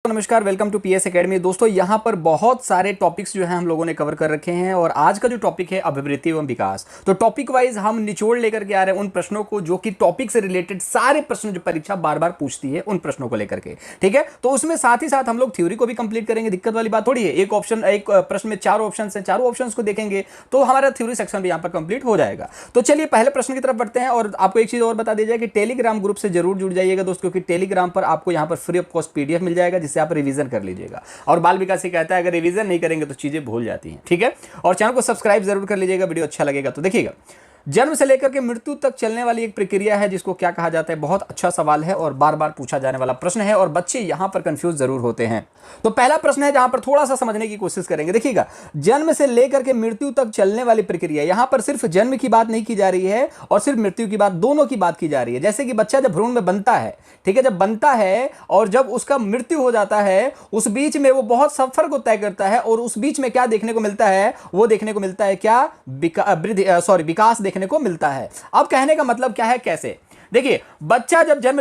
दोस्तों नमस्कार, welcome to PS academy. दोस्तों यहाँ पर बहुत सारे टॉपिक्स जो हैं हम लोगों ने कवर कर रखे हैं और आज का जो टॉपिक है अभिवृद्धि एवं विकास। तो टॉपिक वाइज हम निचोड़ लेकर के आ रहे हैं उन प्रश्नों को जो कि टॉपिक से रिलेटेड सारे प्रश्न जो परीक्षा बार बार पूछती है उन प्रश्नों को लेकर के, ठीक है। तो उसमें साथ ही साथ हम लोग थ्योरी को भी कंप्लीट करेंगे, दिक्कत वाली बात थोड़ी है। एक प्रश्न में चार ऑप्शन है, चारों ऑप्शन को देखेंगे तो हमारा थ्योरी सेक्शन भी यहाँ पर कंप्लीट हो जाएगा। तो चलिए पहले प्रश्न की तरफ बढ़ते हैं और आपको एक चीज और बता दी जाए कि टेलीग्राम ग्रुप से जरूर जुड़ जाइएगा दोस्तों, क्योंकि टेलीग्राम पर आपको यहाँ पर फ्री ऑफ कॉस्ट पीडीएफ मिल जाएगा जिससे आप रिवीजन कर लीजिएगा। और बाल विकास ही कहता है अगर रिवीजन नहीं करेंगे तो चीजें भूल जाती हैं, ठीक है। और चैनल को सब्सक्राइब जरूर कर लीजिएगा, वीडियो अच्छा लगेगा तो देखिएगा। जन्म से लेकर के मृत्यु तक चलने वाली एक प्रक्रिया है जिसको क्या कहा जाता है। बहुत अच्छा सवाल है और बार बार पूछा जाने वाला प्रश्न है और बच्चे यहां पर कंफ्यूज जरूर होते हैं। तो पहला प्रश्न है जहां पर थोड़ा सा समझने की कोशिश करेंगे। देखिएगा, जन्म से लेकर के मृत्यु तक चलने वाली प्रक्रिया, यहां पर सिर्फ जन्म की बात नहीं की जा रही है और सिर्फ मृत्यु की बात, दोनों की बात की जा रही है। जैसे कि बच्चा जब भ्रूण में बनता है, ठीक है, जब बनता है और जब उसका मृत्यु हो जाता है, उस बीच में वो बहुत सफर को तय करता है और उस बीच में क्या देखने को मिलता है, वो देखने को मिलता है क्या, विकास देखने को मिलता है। अब कहने का मतलब क्या है, कैसे? देखिए, बच्चा जब जन्म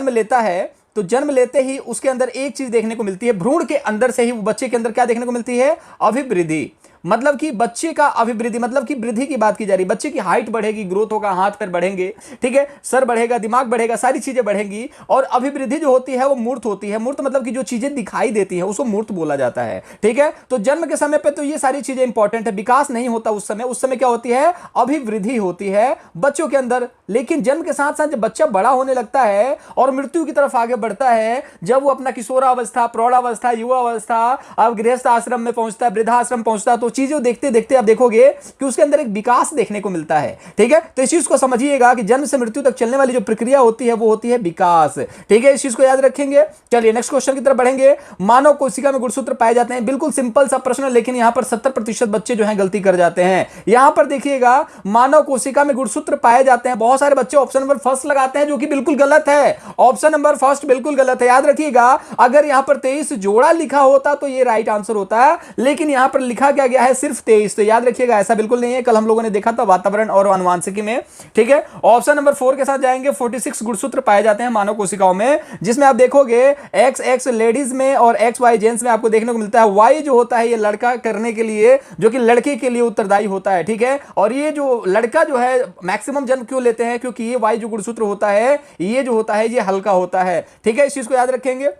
लेता है तो जन्म लेते ही उसके अंदर एक चीज देखने को मिलती है, भ्रूण के अंदर से ही बच्चे के अंदर क्या देखने को मिलती है, अभिवृद्धि। मतलब कि बच्चे का अभिवृद्धि, मतलब कि वृद्धि की बात की जा रही है। बच्चे की हाइट बढ़ेगी, ग्रोथ होगा, हाथ पैर बढ़ेंगे, ठीक है, सर बढ़ेगा, दिमाग बढ़ेगा, सारी चीजें बढ़ेंगी। और अभिवृद्धि जो होती है वो मूर्त होती है। मूर्त मतलब कि जो चीजें दिखाई देती है उसको मूर्त बोला जाता है, ठीक है। तो जन्म के समय पे तो ये सारी चीजें इंपॉर्टेंट है, विकास नहीं होता उस समय क्या होती है, अभिवृद्धि होती है बच्चों के अंदर। लेकिन जन्म के साथ साथ जब बच्चा बड़ा होने लगता है और मृत्यु की तरफ आगे बढ़ता है, जब वो अपना किशोरावस्था, प्रौढ़ावस्था, युवावस्था, अब गृहस्थ आश्रम में पहुंचता है, वृद्धाश्रम पहुंचता है, तो चीजें देखते देखते आप देखोगे कि उसके अंदर एक विकास देखने को मिलता है, ठीक है। तो इस चीज को समझिएगा कि जन्म से मृत्यु तक चलने वाली जो प्रक्रिया होती है वो होती है विकास, ठीक है। इस चीज को याद रखेंगे। चलिए नेक्स्ट क्वेश्चन की तरफ बढ़ेंगे। मानव कोशिका में गुणसूत्र पाए जाते हैं, बिल्कुल सिंपल सा प्रश्न, लेकिन यहां पर 70% बच्चे जो है गलती कर जाते हैं। यहां पर देखिएगा, मानव कोशिका में गुणसूत्र पाए जाते हैं, बहुत सारे बच्चे ऑप्शन नंबर फर्स्ट लगाते हैं जो कि बिल्कुल गलत है। ऑप्शन नंबर फर्स्ट बिल्कुल गलत है। याद रखिएगा, अगर यहां पर 23 जोड़ा लिखा होता तो ये राइट आंसर होता है, लेकिन यहां पर लिखा क्या गया है, सिर्फ 23। तो याद रखिएगा ऐसा बिल्कुल नहीं है, कल हम लोगों ने देखा था वातावरण और आनुवंशिकी में, ठीक है। ऑप्शन नंबर 4 के साथ जाएंगे। 46 गुणसूत्र पाए जाते हैं मानव कोशिकाओं में, जिसमें आप देखोगे XX लेडीज में और XY जेंट्स में आपको देखने को मिलता है। Y जो होता है ये लड़का करने के लिए, जो कि लड़के के लिए उत्तरदायी होता है, ठीक है। और ये जो लड़का जो है मैक्सिमम जन्म क्यों लेते हैं, क्योंकि ये Y जो गुणसूत्र होता है ये जो होता है ये हल्का होता है, ठीक है। इस चीज को याद रखेंगे।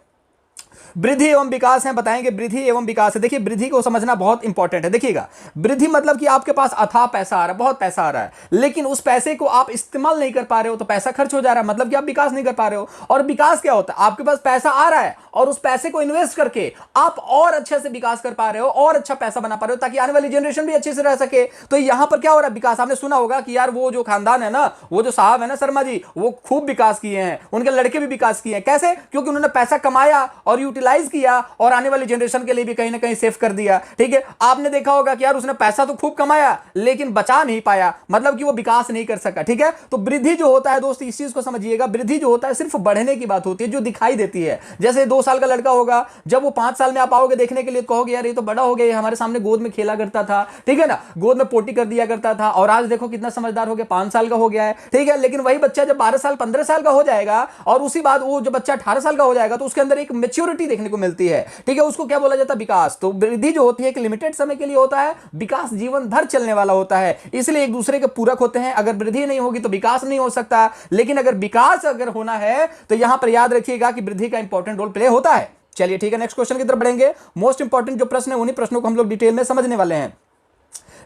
वृद्धि एवं विकास है, बताएंगे वृद्धि एवं विकास है। देखिए, वृद्धि को समझना बहुत इंपॉर्टेंट है। देखिएगा, वृद्धि मतलब कि आपके पास अथाह पैसा आ रहा है, बहुत पैसा आ रहा है, लेकिन उस पैसे को आप इस्तेमाल नहीं कर पा रहे हो तो पैसा खर्च हो जा रहा है, मतलब कि आप विकास नहीं कर पा रहे हो। और विकास क्या होता है, आपके पास पैसा आ रहा है और उस पैसे को इन्वेस्ट करके आप और अच्छे से विकास कर पा रहे हो और अच्छा पैसा बना पा रहे हो ताकि आने वाली जनरेशन भी अच्छे से रह सके। तो यहां पर क्या हो रहा है, विकास। आपने सुना होगा कि यार वो जो खानदान है ना, वो जो साहब है ना शर्मा जी, वो खूब विकास किए हैं, उनके लड़के भी विकास किए हैं। कैसे? क्योंकि उन्होंने पैसा कमाया और यूटिलाइज किया और आने वाली जनरेशन के लिए भी कहीं ना कहीं सेव कर दिया, ठीक है। आपने देखा होगा कि यार उसने पैसा तो खूब कमाया लेकिन बचा नहीं पाया, मतलब कि वो विकास नहीं कर सका, ठीक है। तो वृद्धि जो होता है दोस्त, इस चीज को समझिएगा, वृद्धि जो होता है सिर्फ बढ़ने की बात होती है, जो दिखाई देती है। जैसे 2 साल का लड़का होगा, जब वो 5 साल में आप आओगे देखने के लिए, कहोगे यार ये तो बड़ा हो गया, हमारे सामने गोद में खेला करता था, ठीक है ना, गोद में पोटी कर दिया करता था, और आज देखो कितना समझदार हो गया, 5 साल का हो गया है, ठीक है। लेकिन वही बच्चा जब 12 साल 15 साल का हो जाएगा और उसी बाद वो जब बच्चा 18 साल का हो जाएगा तो उसके अंदर एक मेच्योरिटी देखने को मिलती है, ठीक है। उसको क्या बोला जाता है, विकास। तो वृद्धि जो होती है एक लिमिटेड समय के लिए होता है, विकास जीवन भर चलने वाला होता है, इसलिए एक दूसरे के पूरक होते हैं। अगर वृद्धि नहीं होगी तो विकास नहीं हो सकता, लेकिन अगर विकास होना है तो यहां पर याद रखिएगा कि वृद्धि का इंपॉर्टेंट रोल प्ले होता है। चलिए ठीक है, नेक्स्ट क्वेश्चन की तरफ बढ़ेंगे। मोस्ट इंपॉर्टेंट जो प्रश्न है उन्हीं प्रश्नों को हम लोग डिटेल में समझने वाले हैं।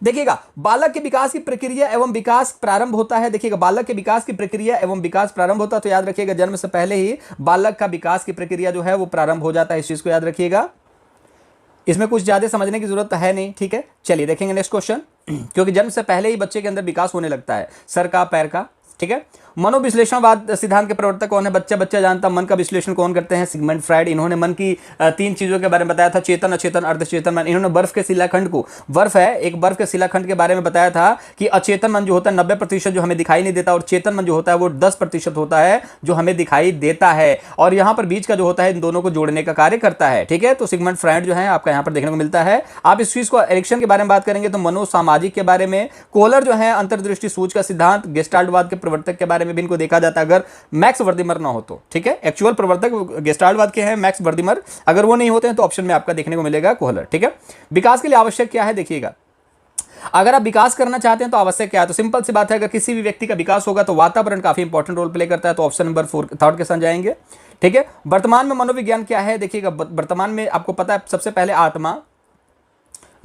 देखिएगा, बालक के विकास की प्रक्रिया एवं विकास प्रारंभ होता है। देखिएगा, बालक के विकास की प्रक्रिया एवं विकास प्रारंभ होता है, तो याद रखिएगा जन्म से पहले ही बालक का विकास की प्रक्रिया जो है वो प्रारंभ हो जाता है। इस चीज को याद रखिएगा, इसमें कुछ ज्यादा समझने की जरूरत है नहीं, ठीक है। चलिए देखेंगे नेक्स्ट क्वेश्चन। क्योंकि जन्म से पहले ही बच्चे के अंदर विकास होने लगता है, सर का, पैर का, ठीक है। मनोविश्लेषणवाद सिद्धांत के प्रवर्तक कौन है? बच्चा जानता। मन का विश्लेषण कौन करते हैं? Sigmund Freud. इन्होंने मन की 3 चीजों के बारे में बताया था, चेतन, अचेतन, अर्धचेतन मन। इन्होंने बर्फ के शिलाखंड को, बर्फ है एक, बर्फ के शिलाखंड के बारे में बताया था कि अचेतन मन जो होता है 90% जो हमें दिखाई नहीं देता, और चेतन मन जो होता है वो 10% होता है जो हमें दिखाई देता है। और यहां पर बीच का जो होता है इन दोनों को जोड़ने का कार्य करता है, ठीक है। तो सिगमंड फ्राइड जो है आपका यहां पर देखने को मिलता है। आप इस चीज को एरिक्सन के बारे में बात करेंगे तो मनोसामाजिक के बारे में, कोहलर जो है अंतर्दृष्टि सूझ का सिद्धांत, गेस्टाल्टवाद के प्रवर्तक के बारे में में भी इनको देखा जाता है, अगर मैक्स वर्दिमर ना हो तो, ठीक है। एक्चुअल प्रवर्तक गेस्टाल्टवाद के हैं मैक्स वर्दिमर, अगर वो नहीं होते हैं तो ऑप्शन में आपका देखने को मिलेगा कोहलर, ठीक है। विकास के लिए आवश्यक क्या है देखिएगा, अगर आप विकास करना चाहते हैं तो आवश्यक क्या है, तो सिंपल सी बात है, अगर किसी भी व्यक्ति का विकास होगा तो वातावरण काफी इंपॉर्टेंट रोल प्ले करता है, तो ऑप्शन नंबर 4 थर्ड के साथ जाएंगे, ठीक है। वर्तमान में मनोविज्ञान क्या है देखिएगा, वर्तमान में आपको पता है सबसे पहले आत्मा,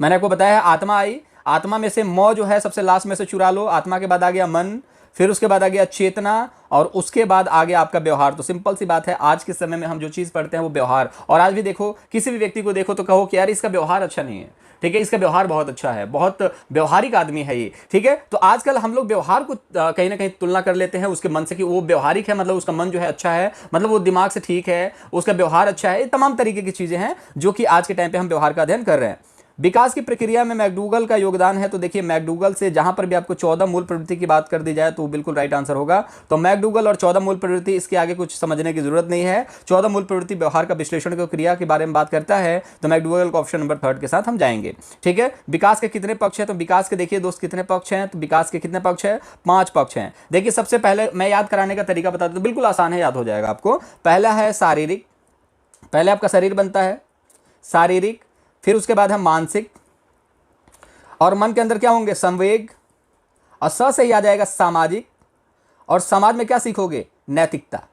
मैंने आपको बताया आत्मा आई, आत्मा में से म जो है सबसे लास्ट में से चुरा लो, आत्मा के बाद आ गया मन, फिर उसके बाद आ गया चेतना, और उसके बाद आ गया आपका व्यवहार। तो सिंपल सी बात है, आज के समय में हम जो चीज पढ़ते हैं वो व्यवहार, और आज भी देखो किसी भी व्यक्ति को देखो तो कहो कि यार इसका व्यवहार अच्छा नहीं है, ठीक है, इसका व्यवहार बहुत अच्छा है, बहुत व्यवहारिक आदमी है ये, ठीक है। तो आजकल हम लोग व्यवहार को कहीं ना कहीं तुलना कर लेते हैं उसके मन से, कि वो व्यवहारिक है मतलब उसका मन जो है अच्छा है, मतलब वो दिमाग से ठीक है, उसका व्यवहार अच्छा है, ये तमाम तरीके की चीजें हैं जो कि आज के टाइम पे हम व्यवहार का अध्ययन कर रहे हैं। विकास की प्रक्रिया में मैकडूगल का योगदान है, तो देखिए मैकडूगल से जहां पर भी आपको 14 मूल प्रवृत्ति की बात कर दी जाए तो बिल्कुल राइट आंसर होगा। तो मैकडूगल और 14 मूल प्रवृत्ति, इसके आगे कुछ समझने की जरूरत नहीं है। 14 मूल प्रवृत्ति व्यवहार का विश्लेषण की क्रिया के बारे में बात करता है, तो मैकडूगल का ऑप्शन नंबर 3 के साथ हम जाएंगे, ठीक है। विकास के कितने पक्ष है, तो विकास के देखिए दोस्त कितने पक्ष हैं, तो विकास के कितने पक्ष है, 5 पक्ष हैं। देखिए सबसे पहले मैं याद कराने का तरीका बता दूं, बिल्कुल आसान है, याद हो जाएगा आपको। पहला है शारीरिक, पहले आपका शरीर बनता है शारीरिक, फिर उसके बाद है मानसिक, और मन के अंदर क्या होंगे संवेग, और स से ही आ जाएगा सामाजिक, और समाज में क्या सीखोगे नैतिकता।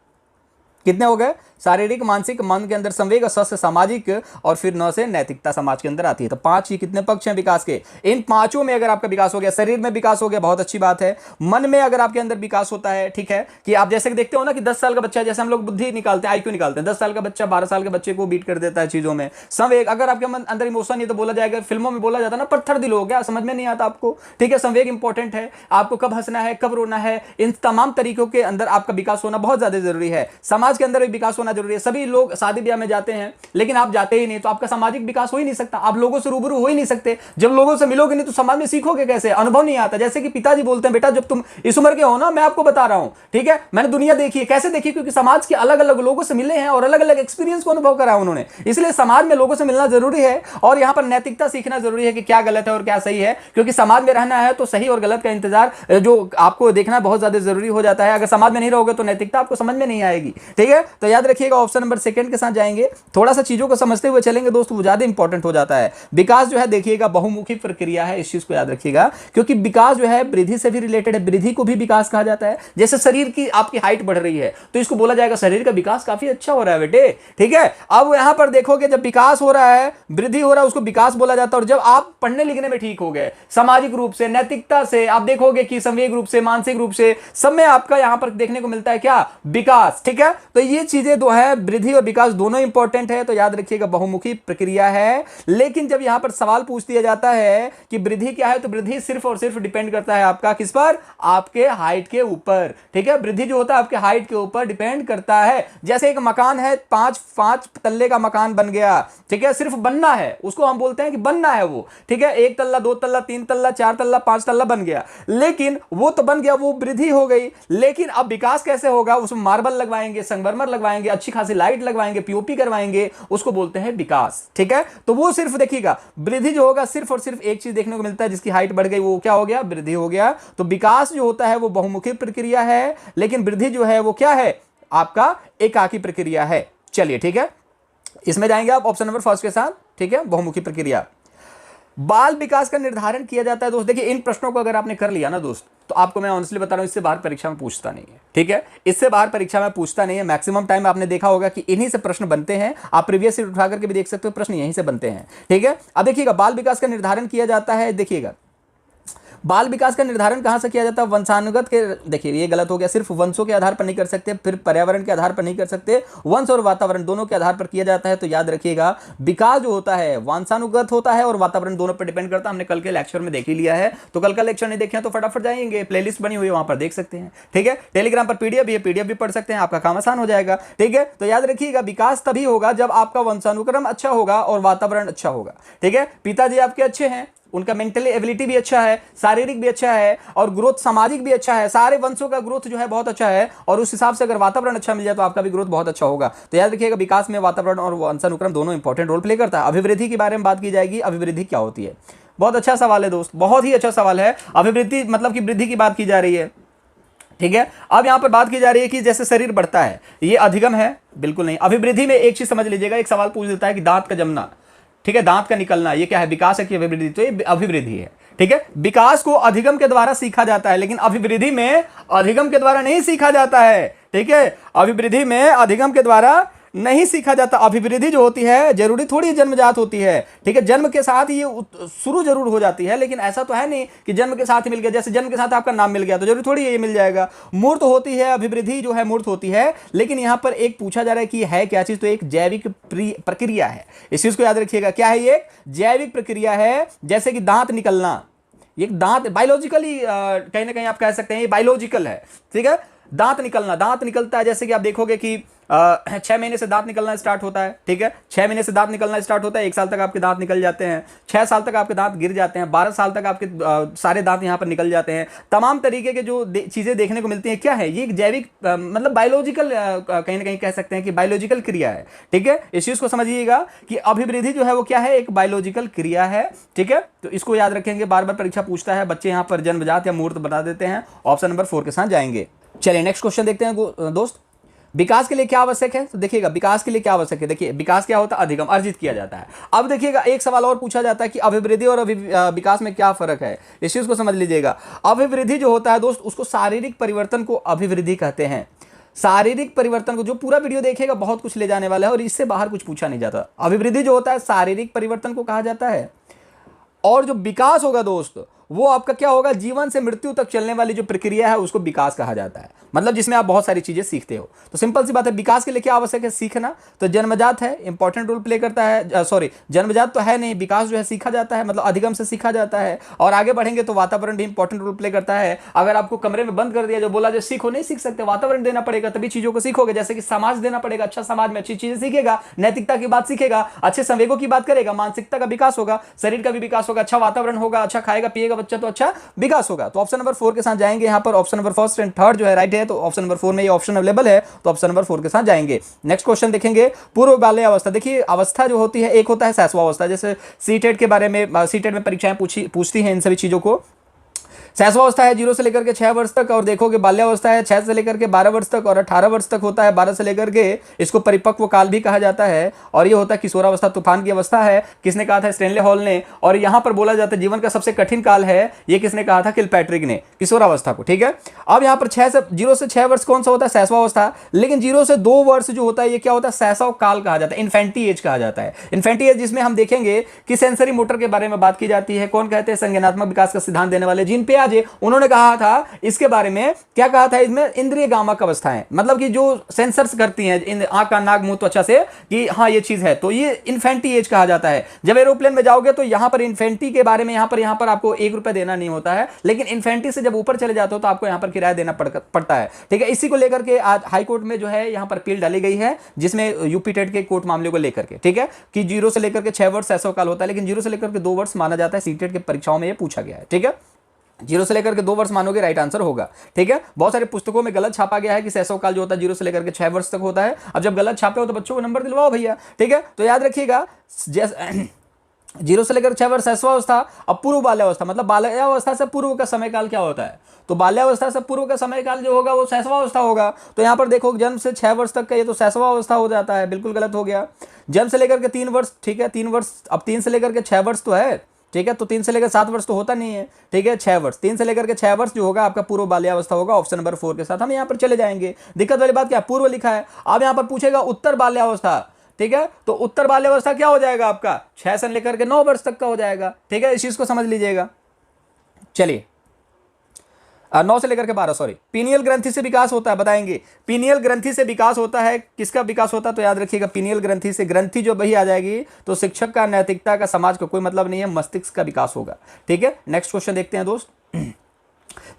कितने हो गए, शारीरिक, मानसिक, मन के अंदर संवेग, और स से सामाजिक, और फिर 9 से नैतिकता समाज के अंदर आती है। तो 5 ही कितने पक्ष हैं विकास के, इन पांचों में अगर आपका विकास हो गया, शरीर में विकास हो गया बहुत अच्छी बात है, मन में अगर आपके अंदर विकास होता है, ठीक है, कि आप जैसे देखते हो ना कि 10 साल का बच्चा, जैसे हम लोग बुद्धि निकालते हैं आईक्यू निकालते हैं, 10 साल का बच्चा 12 साल के बच्चे को बीट कर देता है चीजों में। संवेग, अगर आपके अंदर इमोशन नहीं तो बोला जाएगा, फिल्मों में बोला जाता है ना पत्थर दिल हो गया, समझ में नहीं आता आपको, ठीक है। संवेग इंपॉर्टेंट है, आपको कब हंसना है कब रोना है, इन तमाम तरीकों के अंदर आपका विकास होना बहुत ज्यादा जरूरी है। समाज के अंदर भी विकास होना जरूरी है। सभी लोग शादी ब्याह में जाते हैं लेकिन आप जाते ही नहीं, तो आपका सामाजिक विकास हो ही नहीं सकता, आप लोगों से रूबरू हो ही नहीं सकते। जब लोगों से मिलोगे नहीं तो समाज में सीखोगे कैसे, अनुभव नहीं आता। जैसे कि पिताजी बोलते हैं बेटा जब तुम इस उम्र के हो ना, मैं आपको बता रहा हूं, ठीक है, मैंने दुनिया देखी है, कैसे देखी, क्योंकि समाज के अलग अलग लोगों से मिले हैं और अलग अलग एक्सपीरियंस को अनुभव करा उन्होंने, इसलिए समाज में लोगों से मिलना जरूरी है। और यहां पर नैतिकता सीखना जरूरी है कि क्या गलत है और क्या सही है, क्योंकि समाज में रहना है तो सही और गलत का इंतजार जो आपको देखना बहुत ज्यादा जरूरी हो जाता है। अगर समाज में नहीं रहोगे तो नैतिकता आपको समझ में नहीं आएगी, ठीक है। तो याद रखिएगा ऑप्शन नंबर 2 के साथ जाएंगे, थोड़ा सा चीजों को समझते हुए चलेंगे दोस्तों, वो ज्यादा इंपॉर्टेंट हो जाता है। विकास जो है देखिएगा बहुमुखी प्रक्रिया है, इस चीज को याद रखिएगा, क्योंकि विकास जो है वृद्धि से भी रिलेटेड है, वृद्धि को भी विकास कहा जाता है। जैसे शरीर की आपकी हाइट बढ़ रही है तो इसको बोला जाएगा शरीर का विकास काफी अच्छा हो रहा है बेटे, ठीक है। अब यहां पर देखोगे जब विकास हो रहा है, वृद्धि हो रहा है, उसको विकास बोला जाता है। और जब आप पढ़ने लिखने में ठीक हो गए, सामाजिक रूप से, नैतिकता से, आप देखोगे कि संवेग रूप से, मानसिक रूप से, सब में आपका यहां पर देखने को मिलता है क्या, विकास, ठीक है। तो ये चीजें दो है, वृद्धि और विकास दोनों इंपॉर्टेंट है, तो याद रखिएगा बहुमुखी प्रक्रिया है। लेकिन जब यहां पर सवाल पूछ दिया जाता है कि वृद्धि क्या है, तो वृद्धि सिर्फ और सिर्फ डिपेंड करता है आपका किस पर, आपके हाइट के ऊपर, ठीक है। वृद्धि जो होता है आपके हाइट के ऊपर डिपेंड करता है। जैसे एक मकान है, पांच तल्ले का मकान बन गया, ठीक है, सिर्फ बनना है, उसको हम बोलते हैं कि बनना है वो, ठीक है। 1 तल्ला 2 तल्ला 3 तल्ला 4 तल्ला 5 तल्ला बन गया, लेकिन वो तो बन गया, वो वृद्धि हो गई। लेकिन अब विकास कैसे होगा, उसमें मार्बल लगवाएंगे, संगमरमर लगवाएंगे, अच्छी खासी लाइट लगवाएंगे, पीओपी करवाएंगे, उसको बोलते हैं विकास, ठीक है। तो वो सिर्फ देखिएगा वृद्धि जो होगा सिर्फ और सिर्फ एक चीज देखने को मिलता है, जिसकी हाइट बढ़ गई वो क्या हो गया, वृद्धि हो गया। तो विकास जो होता है वो बहुमुखी प्रक्रिया है, लेकिन वृद्धि जो है वो क्या है, आपका एकाकी प्रक्रिया है। चलिए ठीक है, इसमें जाएंगे आप ऑप्शन नंबर 1 के साथ, ठीक है, बहुमुखी प्रक्रिया। बाल विकास का निर्धारण किया जाता है दोस्त, देखिए इन प्रश्नों को अगर आपने कर लिया ना दोस्त, तो आपको मैं ऑनेस्टली बता रहा हूं, इससे बाहर परीक्षा में पूछता नहीं है, ठीक है, इससे बाहर परीक्षा में पूछता नहीं है। मैक्सिमम टाइम आपने देखा होगा कि इन्हीं से प्रश्न बनते हैं, आप प्रीवियस ईयर उठा करके भी देख सकते हो, प्रश्न यहीं से बनते हैं, ठीक है। अब देखिएगा बाल विकास का निर्धारण किया जाता है, देखिएगा बाल विकास का निर्धारण कहां से किया जाता है, वंशानुगत के, देखिए ये गलत हो गया, सिर्फ वंशों के आधार पर नहीं कर सकते, फिर पर्यावरण के आधार पर नहीं कर सकते, वंश और वातावरण दोनों के आधार पर किया जाता है। तो याद रखिएगा विकास जो होता है वंशानुगत होता है और वातावरण दोनों पर डिपेंड करता है। हमने कल के लेक्चर में देख ही लिया है, तो कल का लेक्चर नहीं देखे तो फटाफट जाएंगे, प्लेलिस्ट बनी हुई है वहां पर देख सकते हैं, ठीक है। टेलीग्राम पर पीडीएफ भी है, पीडीएफ भी पढ़ सकते हैं, आपका काम आसान हो जाएगा, ठीक है। तो याद रखिएगा विकास तभी होगा जब आपका वंशानुक्रम अच्छा होगा और वातावरण अच्छा होगा, ठीक है। पिताजी आपके अच्छे हैं, उनका मेंटली एबिलिटी भी अच्छा है, शारीरिक भी अच्छा है, और ग्रोथ सामाजिक भी अच्छा है, सारे वंशों का ग्रोथ जो है बहुत अच्छा है, और उस हिसाब से अगर वातावरण अच्छा मिल जाए तो आपका भी ग्रोथ बहुत अच्छा होगा। तो याद रखिएगा विकास में वातावरण और वंशानुक्रम दोनों इंपॉर्टेंट रोल प्ले करता है। अभिवृद्धि के बारे में बात की जाएगी, अभिवृद्धि क्या होती है, बहुत अच्छा सवाल है दोस्त, बहुत ही अच्छा सवाल है। अभिवृद्धि मतलब कि वृद्धि की बात की जा रही है, ठीक है। अब यहां पर बात की जा रही है कि जैसे शरीर बढ़ता है, ये अधिगम है, बिल्कुल नहीं। अभिवृद्धि में एक चीज समझ लीजिएगा, एक सवाल पूछ देता है कि दांत का जमना, ठीक है, दांत का निकलना, ये क्या है, विकास है कि अभिवृद्धि? तो ये अभिवृद्धि है, ठीक है। विकास को अधिगम के द्वारा सीखा जाता है, लेकिन अभिवृद्धि में अधिगम के द्वारा नहीं सीखा जाता है, ठीक है। अभिवृद्धि में अधिगम के द्वारा नहीं सीखा जाता। अभिवृद्धि जो होती है जरूरी थोड़ी जन्मजात होती है, ठीक है। जन्म के साथ ये शुरू जरूर हो जाती है, लेकिन ऐसा तो है नहीं कि जन्म के साथ ही मिल गया। जैसे जन्म के साथ आपका नाम मिल गया तो जरूरी थोड़ी ये मिल जाएगा। मूर्त होती है अभिवृद्धि, जो है मूर्त होती है। लेकिन यहां पर एक पूछा जा रहा है कि है क्या चीज, तो एक जैविक प्रक्रिया है। इस चीज को याद रखिएगा, क्या है ये? जैविक प्रक्रिया है। जैसे कि दांत निकलना, ये दांत बायोलॉजिकली कहीं ना कहीं आप कह सकते हैं ये बायोलॉजिकल है, ठीक है। दांत निकलना, दांत निकलता है, जैसे कि आप देखोगे कि 6 महीने से दांत निकलना स्टार्ट होता है, ठीक है। 6 महीने से दांत निकलना स्टार्ट होता है, 1 साल तक आपके दांत निकल जाते हैं, 6 साल तक आपके दांत गिर जाते हैं, 12 साल तक आपके सारे दांत यहां पर निकल जाते हैं। तमाम तरीके के जो चीजें देखने को मिलती हैं, क्या है ये? एक जैविक मतलब बायोलॉजिकल कहीं ना कहीं कह सकते हैं कि बायोलॉजिकल क्रिया है, ठीक है। इस चीज को समझिएगा कि अभिवृद्धि जो है वो क्या है? एक बायोलॉजिकल क्रिया है, ठीक है। तो इसको याद रखेंगे, बार बार परीक्षा पूछता है, बच्चे यहां पर जन्मजात या मूर्त बता देते हैं। ऑप्शन नंबर 4 के साथ जाएंगे। चलिए नेक्स्ट क्वेश्चन देखते हैं दोस्त। विकास के लिए क्या आवश्यक है? तो देखिएगा विकास के लिए क्या आवश्यक है। देखिए विकास क्या होता है? अधिगम, अर्जित किया जाता है। अब देखिएगा एक सवाल और पूछा जाता है कि अभिवृद्धि और विकास में क्या फर्क है, इस चीज को समझ लीजिएगा। अभिवृद्धि जो होता है दोस्त, उसको शारीरिक परिवर्तन को अभिवृद्धि कहते हैं। शारीरिक परिवर्तन को, जो पूरा वीडियो देखेगा बहुत कुछ ले जाने वाला है और इससे बाहर कुछ पूछा नहीं जाता। अभिवृद्धि जो होता है शारीरिक परिवर्तन को कहा जाता है, और जो विकास होगा दोस्त वो आपका क्या होगा? जीवन से मृत्यु तक चलने वाली जो प्रक्रिया है उसको विकास कहा जाता है। मतलब जिसमें आप बहुत सारी चीजें सीखते हो। तो सिंपल सी बात है, विकास के लिए क्या आवश्यक है? सीखना। तो जन्मजात है, इंपॉर्टेंट रोल प्ले करता है, सॉरी जन्मजात तो है नहीं, विकास जो है सीखा जाता है, मतलब अधिगम से सीखा जाता है। और आगे बढ़ेंगे तो वातावरण भी इंपॉर्टेंट रोल प्ले करता है। अगर आपको कमरे में बंद कर दिया, जो बोला जो सीखो, नहीं सीख सकते, वातावरण देना पड़ेगा तभी चीजों को सीखोगे। जैसे कि समाज देना पड़ेगा, अच्छा समाज में अच्छी चीजें सीखेगा, नैतिकता की बात सीखेगा, अच्छे संवेगों की बात करेगा, मानसिकता का विकास होगा, शरीर का भी विकास होगा, अच्छा वातावरण होगा, अच्छा खाएगा पिएगा बच्चा तो अच्छा विकास होगा। तो ऑप्शन नंबर 4 के साथ जाएंगे। यहां पर ऑप्शन नंबर 1 एंड 3 जो है राइट है, तो ऑप्शन नंबर 4 में ये ऑप्शन अवेलेबल है, तो ऑप्शन नंबर 4 के साथ जाएंगे। नेक्स्ट क्वेश्चन देखेंगे, पूर्व बाल्य अवस्था। देखिए अवस्था जो होती है, एक होता है शैशवावस्था, जैसे सीटेट के बारे में, सीटेट में परीक्षाएं पूछती हैं इन सभी चीजों को। शैशवावस्था है 0 से लेकर के 6 वर्ष तक, और देखोगे बाल्यावस्था है 6 से लेकर के 12 वर्ष तक, और 18 वर्ष तक होता है 12 से लेकर के, इसको परिपक्व काल भी कहा जाता है। और ये होता है किशोरावस्था, तूफान की अवस्था है। किसने कहा था? स्टैनले हॉल ने। और यहां पर बोला जाता है जीवन का सबसे कठिन काल है, ये किसने कहा था? किलपैट्रिक ने, किशोरावस्था को, ठीक है। अब यहां पर 0 से 6 वर्ष कौन सा होता है? शैशवावस्था। लेकिन 0 से 2 वर्ष जो होता है ये क्या होता है? शैशव काल कहा जाता है, इन्फेंटी एज कहा जाता है। इन्फेंटी एज जिसमें हम देखेंगे कि सेंसरी मोटर के बारे में बात की जाती है। कौन कहते हैं? संज्ञानात्मक विकास का सिद्धांत देने वाले जीन पियाजे, उन्होंने कहा था इसके बारे में, क्या कहा था इसमें? इंद्रिय गामक अवस्थाएं, मतलब कि जो सेंसर्स करती हैं आंख कान नाक मुंह त्वचा से कि हाँ ये चीज है, तो ये इन्फेंटी एज कहा जाता है। जब एरोप्लेन में जाओगे तो यहां पर इन्फेंटी के बारे में यहां पर आपको 1 रुपया देना नहीं होता है, लेकिन इन्फेंटी से जब ऊपर चले जाते हो तो आपको यहां पर किराया देना पड़ता है, ठीक है। इसी को लेकर के आज हाई कोर्ट में जो है यहां पर अपील डाली गई है, जिसमें यूपी टेट के कोर्ट मामले को लेकर के, ठीक है, कि 0 से लेकर के 6 वर्ष ऐसा काल होता है, लेकिन 0 से लेकर के 2 वर्ष माना जाता है। सीटेट के परीक्षाओं में यह पूछा गया है, ठीक है। 0 से लेकर के 2 वर्ष मानोगे, राइट आंसर होगा, ठीक है। बहुत सारी पुस्तकों में गलत छापा गया है कि शैशव काल जो होता है 0 से लेकर के 6 वर्ष तक होता है। अब जब गलत छापे हो तो बच्चों को नंबर दिलवाओ भैया, ठीक है। तो याद रखिएगा 0 से लेकर 6 वर्ष शैशवावस्था। अब पूर्व बाल्यावस्था, मतलब बाल्यावस्था से पूर्व का समय काल क्या होता है? तो बाल्यावस्था से पूर्व का समय काल जो होगा वो शैशवावस्था होगा। तो यहां पर देखो जन्म से 6 वर्ष तक का ये तो शैशवावस्था हो जाता है, बिल्कुल गलत हो गया। जन्म से लेकर के 3 वर्ष, ठीक है, 3 वर्ष, अब 3 से लेकर के 6 वर्ष तो है, ठीक है, तो 3 से लेकर 7 वर्ष तो होता नहीं है, ठीक है, 6 वर्ष, 3 से लेकर के 6 वर्ष जो होगा आपका पूर्व बाल्यावस्था होगा। ऑप्शन नंबर 4 के साथ हम यहां पर चले जाएंगे। दिक्कत वाली बात क्या? पूर्व लिखा है। अब यहां पर पूछेगा उत्तर बाल्यावस्था, ठीक है, तो उत्तर बाल्यावस्था क्या हो जाएगा आपका? 6 से लेकर के 9 वर्ष तक का हो जाएगा, ठीक है, इस चीज को समझ लीजिएगा। चलिए 9 से लेकर के 12, सॉरी, पीनियल ग्रंथि से विकास होता है, बताएंगे। पीनियल ग्रंथि से विकास होता है, किसका विकास होता है? तो याद रखिएगा पीनियल ग्रंथि से। ग्रंथि जो वही आ जाएगी तो शिक्षक का, नैतिकता का, समाज का कोई मतलब नहीं है, मस्तिष्क का विकास होगा, ठीक है। नेक्स्ट क्वेश्चन देखते हैं दोस्त।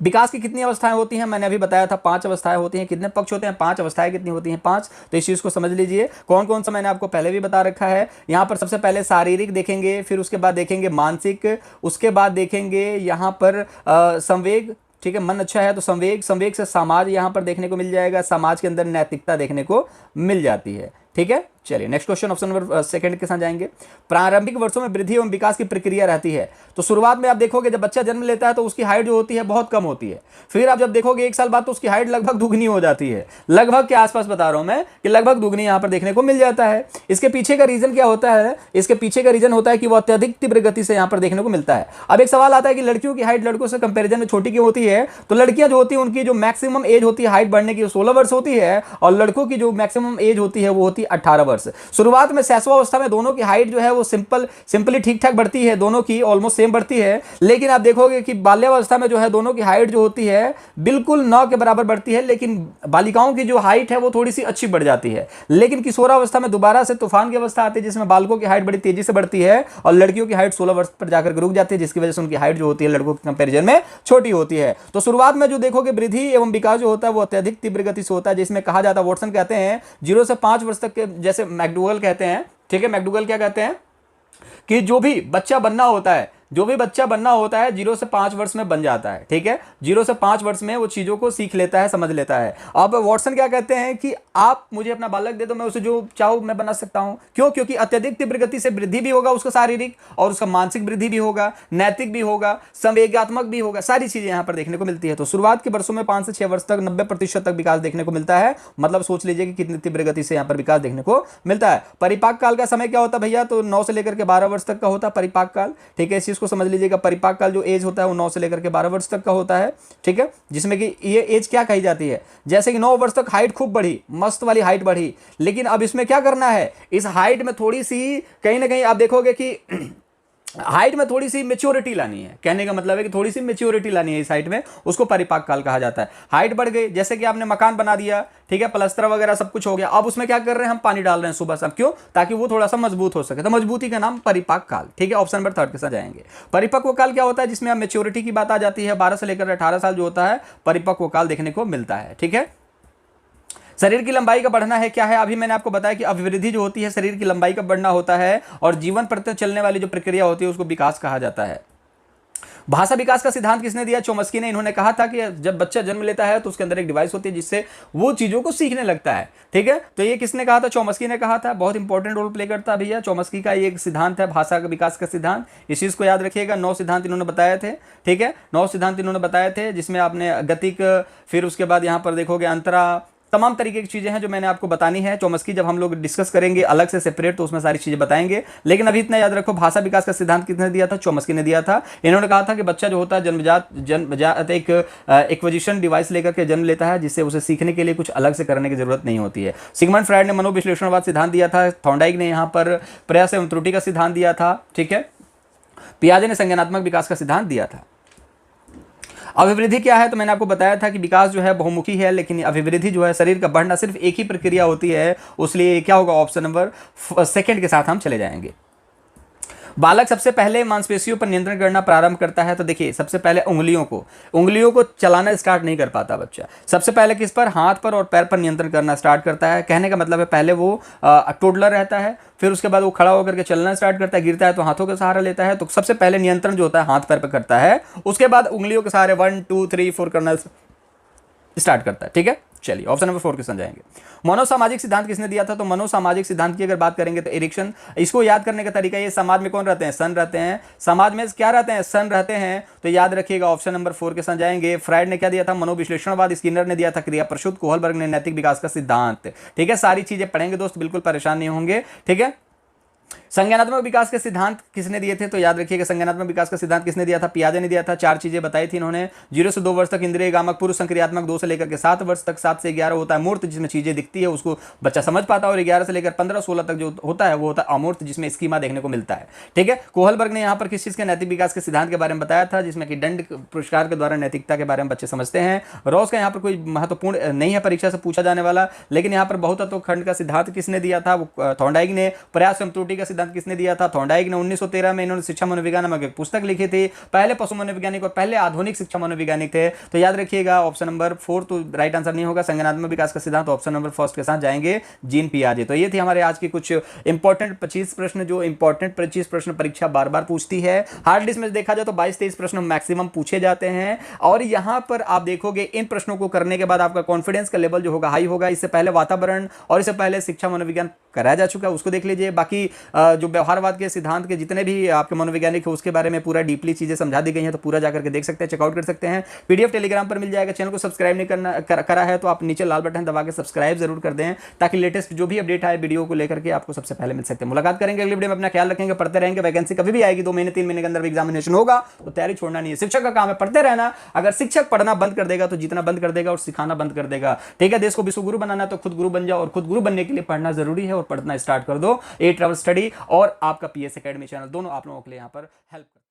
विकास की कितनी अवस्थाएं होती हैं? मैंने अभी बताया था 5 अवस्थाएं होती हैं। कितने पक्ष होते हैं? 5 अवस्थाएं कितनी होती हैं? 5। तो इस चीज को समझ लीजिए। कौन कौन सा मैंने आपको पहले भी बता रखा है। यहाँ पर सबसे पहले शारीरिक देखेंगे, फिर उसके बाद देखेंगे मानसिक, उसके बाद देखेंगे यहाँ पर संवेग, ठीक है, मन अच्छा है तो संवेग, संवेग से समाज यहाँ पर देखने को मिल जाएगा, समाज के अंदर नैतिकता देखने को मिल जाती है, ठीक है, चलिए next question option number second के साथ जाएंगे। प्रारंभिक वर्षों में वृद्धि एवं विकास की प्रक्रिया रहती है। तो शुरुआत में आप देखोगे जब बच्चा जन्म लेता है तो उसकी हाइट जो होती है बहुत कम होती है। फिर आप जब देखोगे 1 साल बाद तो उसकी हाइट लगभग दुगनी हो जाती है, लगभग के आसपास बता रहा हूं मैं कि लगभग दुगनी यहां पर देखने को मिल जाता है। इसके पीछे का रीजन क्या होता है? इसके पीछे का रीजन होता है कि वो अत्यधिक तीव्र गति से यहां पर देखने को मिलता है। अब एक सवाल आता है कि लड़कियों की हाइट लड़कों से कंपेरिजन में छोटी क्यों होती है? तो लड़कियां जो होती है उनकी जो मैक्सिमम एज होती है हाइट बढ़ने की 16 वर्ष होती है और लड़कों की जो मैक्सिमम एज होती है वो होती है 18 वर्ष। शुरुआत में शैशवावस्था में दोनों की हाइट जो है वो सिंपली ठीक ठाक बढ़ती है, दोनों की ऑलमोस्ट सेम बढ़ती है। लेकिन आप देखोगे कि बाल्यावस्था में जो है दोनों की हाइट जो होती है बिल्कुल 9 के बराबर बढ़ती है, लेकिन बालिकाओं की जो हाइट है वो थोड़ी सी अच्छी बढ़ जाती है। लेकिन किशोरावस्था में दोबारा से तूफान की अवस्था आती है जिसमें बालकों की हाइट बड़ी तेजी से बढ़ती है और लड़कियों की हाइट 16 वर्ष पर जाकर रुक जाती है, जिसकी वजह से उनकी हाइट जो होती है लड़कों के कंपेरिजन में छोटी होती है। तो शुरुआत में जो देखोगे वृद्धि एवं विकास जो होता है वो अत्यधिक तीव्र गति से होता है, जिसमें कहा जाता है, वॉटसन कहते हैं 0 से 5 वर्ष तक के, जैसे मैकडूगल कहते हैं, ठीक है, मैकडूगल क्या कहते हैं कि जो भी बच्चा बनना होता है 0 से 5 वर्ष में बन जाता है। ठीक है, 0 से 5 वर्ष में वो चीजों को सीख लेता है, समझ लेता है। अब वॉटसन क्या कहते हैं कि आप मुझे अपना बालक दे दो, मैं उसे जो चाहूं मैं बना सकता हूं। क्यों? क्योंकि अत्यधिक तीव्र गति से वृद्धि भी होगा उसका शारीरिक और उसका मानसिक वृद्धि भी होगा, नैतिक भी होगा, संवेगात्मक भी होगा, सारी चीजें यहां पर देखने को मिलती है। तो शुरुआत के वर्षों में 5 से 6 वर्ष तक 90% तक विकास देखने को मिलता है। मतलब सोच लीजिए कि कितनी तीव्र गति से यहां पर विकास देखने को मिलता है। परिपाक काल का समय क्या होता है भैया? तो 9 से लेकर के 12 वर्ष तक का होता है परिपाक काल। ठीक है, इस चीज को समझ लीजिएगा। परिपाक काल जो एज होता है वो 9 से लेकर के 12 वर्ष तक का होता है। ठीक है, जिसमें कि ये एज क्या कही जाती है? जैसे कि 9 वर्ष तक हाइट खूब बढ़ी, मस्त वाली हाइट बढ़ी, लेकिन अब इसमें क्या करना है? इस हाइट में थोड़ी सी कहीं ना कहीं आप देखोगे कि हाइट में थोड़ी सी मेच्योरिटी लानी है। कहने का मतलब है कि थोड़ी सी मेच्योरिटी लानी है इस हाइट में, उसको परिपाक काल कहा जाता है। हाइट बढ़ गई, जैसे कि आपने मकान बना दिया, ठीक है, प्लस्तर वगैरह सब कुछ हो गया, अब उसमें क्या कर रहे हैं? हम पानी डाल रहे हैं सुबह शाम। क्यों? ताकि वो थोड़ा सा मजबूत हो सके। तो मजबूती का नाम परिपाक काल। ठीक है, ऑप्शन नंबर 3 के साथ जाएंगे। परिपक्व काल क्या होता है? जिसमें अब मेच्योरिटी की बात आ जाती है। 12 से लेकर 18 साल जो होता है परिपक्व काल देखने को मिलता है। ठीक है, शरीर की लंबाई का बढ़ना है क्या है? अभी मैंने आपको बताया कि अभिवृद्धि जो होती है शरीर की लंबाई का बढ़ना होता है और जीवन प्रत्येक चलने वाली जो प्रक्रिया होती है उसको विकास कहा जाता है। भाषा विकास का सिद्धांत किसने दिया? चोम्स्की ने। इन्होंने कहा था कि जब बच्चा जन्म लेता है तो उसके अंदर एक डिवाइस होती है जिससे वो चीजों को सीखने लगता है। ठीक है, तो ये किसने कहा था? चोम्स्की ने कहा था। बहुत इंपॉर्टेंट रोल प्ले करता है भैया। चोम्स्की का ये एक सिद्धांत है भाषा का विकास का सिद्धांत। इस चीज को याद रखिएगा। 9 सिद्धांत इन्होंने बताए थे। ठीक है, 9 सिद्धांत इन्होंने बताए थे, जिसमें आपने गतिक, फिर उसके बाद यहां पर देखोगे अंतरा, तमाम तरीके की चीजें हैं जो मैंने आपको बतानी है। चोम्स्की जब हम लोग डिस्कस करेंगे अलग से सेपरेट तो उसमें सारी चीजें बताएंगे, लेकिन अभी इतना याद रखो, भाषा विकास का सिद्धांत किसने दिया था? चोम्स्की ने दिया था। इन्होंने कहा था कि बच्चा जो होता है जन्मजात एक एक्विजिशन डिवाइस लेकर के जन्म लेता है, जिससे उसे सीखने के लिए कुछ अलग से करने की जरूरत नहीं होती है। सिगमंड फ्रायड ने मनोविश्लेषणवाद सिद्धांत दिया था। थॉर्नडाइक ने यहाँ पर प्रयास एवं त्रुटि का सिद्धांत दिया था। ठीक है, पियाजे ने संज्ञानात्मक विकास का सिद्धांत दिया था। अभिवृद्धि क्या है? तो मैंने आपको बताया था कि विकास जो है बहुमुखी है, लेकिन अभिवृद्धि जो है शरीर का बढ़ना सिर्फ एक ही प्रक्रिया होती है। उसलिए क्या होगा? ऑप्शन नंबर 2 के साथ हम चले जाएंगे। बालक सबसे पहले मांसपेशियों पर नियंत्रण करना प्रारंभ करता है। तो देखिए, सबसे पहले उंगलियों को चलाना स्टार्ट नहीं कर पाता बच्चा। सबसे पहले किस पर? हाथ पर और पैर पर नियंत्रण करना स्टार्ट करता है। कहने का मतलब है पहले वो टोडलर रहता है, फिर उसके बाद वो खड़ा होकर के चलना स्टार्ट करता है, गिरता है तो हाथों का सहारा लेता है। तो सबसे पहले नियंत्रण जो होता है हाथ पैर पर करता है, उसके बाद उंगलियों के सहारे 1 2 3 4 करना स्टार्ट करता है। ठीक है, चलिए ऑप्शन नंबर 4 के साथ जाएंगे। मनोसामाजिक सिद्धांत किसने दिया था? तो मनोसामाजिक सिद्धांत की अगर बात करेंगे तो एरिक्सन। इसको याद करने का तरीका ये, समाज में कौन रहते हैं? सन रहते हैं। समाज में क्या रहते हैं? सन रहते हैं। तो याद रखिएगा, ऑप्शन नंबर 4 के साथ जाएंगे। फ्रायड ने क्या दिया था? मनोविश्लेषणवाद। स्किनर ने दिया था क्रिया प्रसूत। कोहलबर्ग ने नैतिक विकास का सिद्धांत। ठीक है, सारी चीजें पढ़ेंगे दोस्त, बिल्कुल परेशान नहीं होंगे। ठीक है, संज्ञानात्मक विकास के सिद्धांत किसने दिए थे? तो याद रखिएगा, संज्ञानात्मक विकास का सिद्धांत किसने दिया था? पियाजे ने दिया था। 4 चीजें बताई थी इन्होंने। 0 से 2 वर्ष तक इंद्रिय गामक, पूर्व संक्रियात्मक 2 से लेकर के 7 वर्ष तक। 7 से 11 होता है मूर्त, जिसमें चीजें दिखती है उसको बच्चा समझ पाता है, और 11 से लेकर 15 16 तक जो होता है वो होता है अमूर्त, जिसमें स्कीमा देखने को मिलता है। ठीक है, कोहलबर्ग ने यहाँ पर किस चीज के नैतिक विकास के सिद्धांत के बारे में बताया था, जिसमें कि दंड पुरस्कार के द्वारा नैतिकता के बारे में बच्चे समझते हैं। रॉस का यहाँ पर कोई महत्वपूर्ण नहीं है, परीक्षा से पूछा जाने वाला, लेकिन यहाँ पर बहुतत्व खंड का सिद्धांत किसने दिया था? वो थॉर्नडाइक ने। प्रयास एवं त्रुटि का सिद्धांत किसने दिया था? थॉर्नडाइक ने। 1913 में इन्होंने शिक्षा मनोविज्ञान नामक एक पुस्तक लिखी थी। पहले पशु मनोवैज्ञानिक और पहले आधुनिक शिक्षा मनोवैज्ञानिक थे। तो याद रखिएगा, ऑप्शन नंबर 4 तो राइट आंसर नहीं होगा। संज्ञानात्मक विकास का सिद्धांत ऑप्शन नंबर 1 के साथ जाएंगे, जीन पियाजे। तो ये थी हमारे आज की कुछ इंपॉर्टेंट 25 प्रश्न, जो इंपॉर्टेंट 25 प्रश्न परीक्षा बार बार पूछती है। हार्ड लिस्ट में देखा जाए तो 22-23 प्रश्न मैक्सिमम पूछे जाते हैं, और यहां पर आप देखोगे इन प्रश्नों को करने के बाद आपका कॉन्फिडेंस का लेवल जो होगा हाई होगा। इससे पहले वातावरण और इससे पहले शिक्षा मनोविज्ञान कराया जा चुका है, उसको देख लीजिए। बाकी जो व्यवहारवाद के सिद्धांत के जितने भी आपके मनोवैज्ञानिक है उसके बारे में पूरा डीपली चीजें समझा दी गई हैं, तो पूरा जाकर के देख सकते हैं, चेकआउट कर सकते हैं। पीडीएफ टेलीग्राम पर मिल जाएगा। चैनल को सब्सक्राइब नहीं करा है तो आप नीचे लाल बटन दबा के सब्सक्राइब जरूर कर दें, ताकि लेटेस्ट जो भी अपडेट आए वीडियो को लेकर के आपको सबसे पहले मिल सकते हैं। मुलाकात करेंगे अगली वीडियो में। अपना ख्याल रखेंगे, पढ़ते रहेंगे। वैकेंसी कभी भी आएगी, 2 महीने 3 महीने के अंदर एग्जामिनेशन होगा, तो तैयारी छोड़ना नहीं है। शिक्षक का काम है पढ़ते रहना। अगर शिक्षक पढ़ना बंद कर देगा तो जीतना बंद कर देगा और सिखाना बंद कर देगा। ठीक है, देश को विश्व गुरु बनाना तो खुद गुरु बन जाओ, और खुद गुरु बनने के लिए पढ़ना जरूरी है, और पढ़ना स्टार्ट कर दो। 8 आवर स्टडी और आपका पीएस एकेडमी चैनल दोनों आप लोगों के लिए यहां पर हेल्प